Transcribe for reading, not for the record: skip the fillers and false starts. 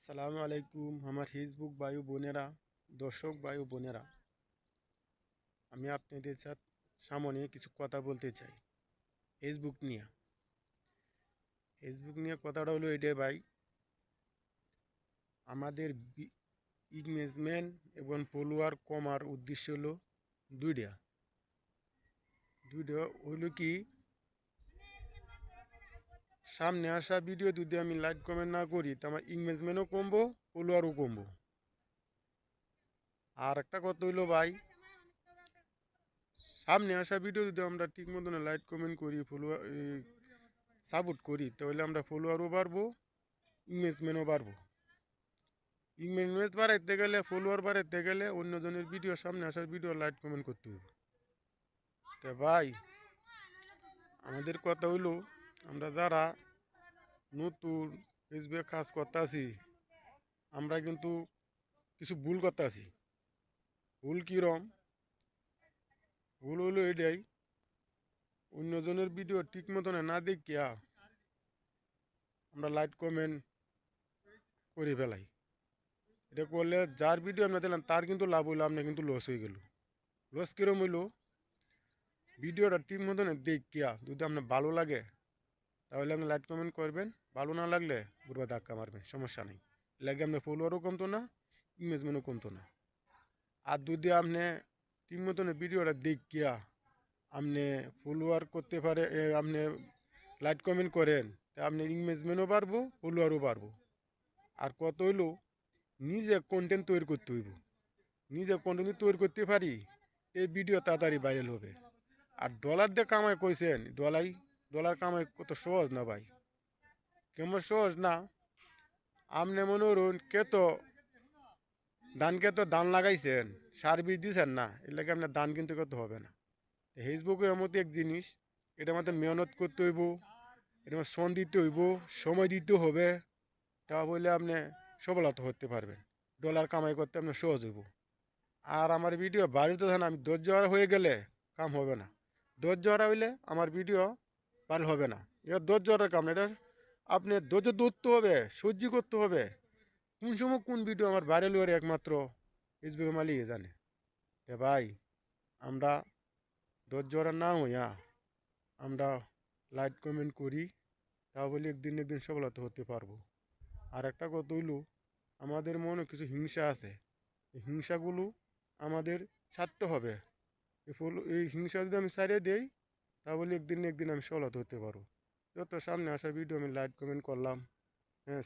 সালামু আলাইকুম আমার ফেসবুক বায়ু বোনেরা, দর্শক বায়ু বোনেরা, আমি আপনাদের সামনে কিছু কথা বলতে চাই। ফেসবুক নিয়ে কথাটা হলো এটাই ভাই, আমাদের ইংগেজমেন্ট এবং ফলোয়ার কমার উদ্দেশ্য হলো দুইটা দুইটা হইলো কি, সামনে আসা ভিডিও যদি আমি লাইক কমেন্ট না করি তো আমার ইংগেজমেন্টও কমবো, ফলোয়ারও কমবো। আর একটা কথা হইলো ভাই, সামনে আসা ভিডিও যদি আমরা ঠিক মতন লাইক কমেন্ট করি, ফলোয়ার সাপোর্ট করি, তাহলে আমরা ফলোয়ারও বাড়বো, ইংগেজমেন্টও বাড়বো। ইংগেজমেন্ট বাড়াইতে গেলে, ফলোয়ার বাড়াইতে গেলে অন্যজনের ভিডিও, সামনে আসার ভিডিও লাইক কমেন্ট করতে হবে। তো ভাই, আমাদের কথা হইলো, আমরা যারা নতুন ফেসবুকে কাজ করতেছি, আমরা কিন্তু কিছু ভুল করতেছি। ভুল কিরম? ভুল হইলো এটাই, অন্যজনের ভিডিও ঠিক মতন না দেখিয়া আমরা লাইক কমেন্ট করে ফেলাই। এটা করলে যার ভিডিও আমরা দিলাম তার কিন্তু লাভ হইলো, আপনার কিন্তু লস হয়ে গেল। লস কিরম হইলো? ভিডিওটা ঠিক মতন দেখিয়া যদি আপনার ভালো লাগে তাহলে আপনি লাইক কমেন্ট করবেন, ভালো না লাগলে ঘুরবা ধাক্কা মারবেন, সমস্যা নেই। লাগে আপনার ফলোয়ারও কমতো না, ইমেজমেন্টও কমতো না। আর যদি আপনি ঠিক মতন ভিডিওটা দেখিয়া আপনি ফলোয়ার করতে পারে, আপনি লাইক কমেন্ট করেন, তা আপনি ইংগেজমেন্টও পারবো, ফলোয়ারও পারবো। আর কত হইলো, নিজে কন্টেন্ট তৈরি করতে হইব। নিজে কন্টেন্ট তৈরি করতে পারি, এই ভিডিও তাড়াতাড়ি ভাইরাল হবে। আর ডলার দিয়ে কামাই কইছেন, ডলার কামাই কত সহজ না ভাই, কেমন সহজ না। আপনি মনে করুন ধান লাগাইছেন, সার বীজ দিয়েছেন না, এর লাগে আপনার ধান কিন্তু করতে হবে না। ফেসবুকে এমন এক জিনিস, এটা আমাদের মেহনত করতে হইব, এটা আমার শ্রম দিতে হইব, সময় দিতে হবে, তা বলে আপনি সফলতা হতে পারবেন। ডলার কামাই করতে আপনার সহজ হইব। আর আমার ভিডিও বাড়িতে থাকেন, আমি ধৈর্য হারা হয়ে গেলে কাম হবে না। ধৈর্য হারা হইলে আমার ভিডিও ভালো হবে না। এটা ধৈর্য হারার কাম না, এটা আপনি ধৈর্য ধরতে হবে, সহ্য করতে হবে। কোন সময় কোন ভিডিও আমার ভাইরাল হয়ে একমাত্র ফেসবুকের মালিক জানে। তে ভাই, আমরা ধৈর্য হারা না হইয়া আমরা লাইক কমেন্ট করি, তা বলে একদিন একদিন সফলতা হতে পারবো। আর একটা কথা হইল, আমাদের মনে কিছু হিংসা আছে, এই হিংসাগুলো আমাদের ছাড়তে হবে। এই হিংসা যদি আমি ছাড়িয়ে দিই, তাহলে একদিন একদিন আমি সফলতা হতে পারবো। যত সামনে আসা ভিডিও আমি লাইক কমেন্ট করলাম, হ্যাঁ।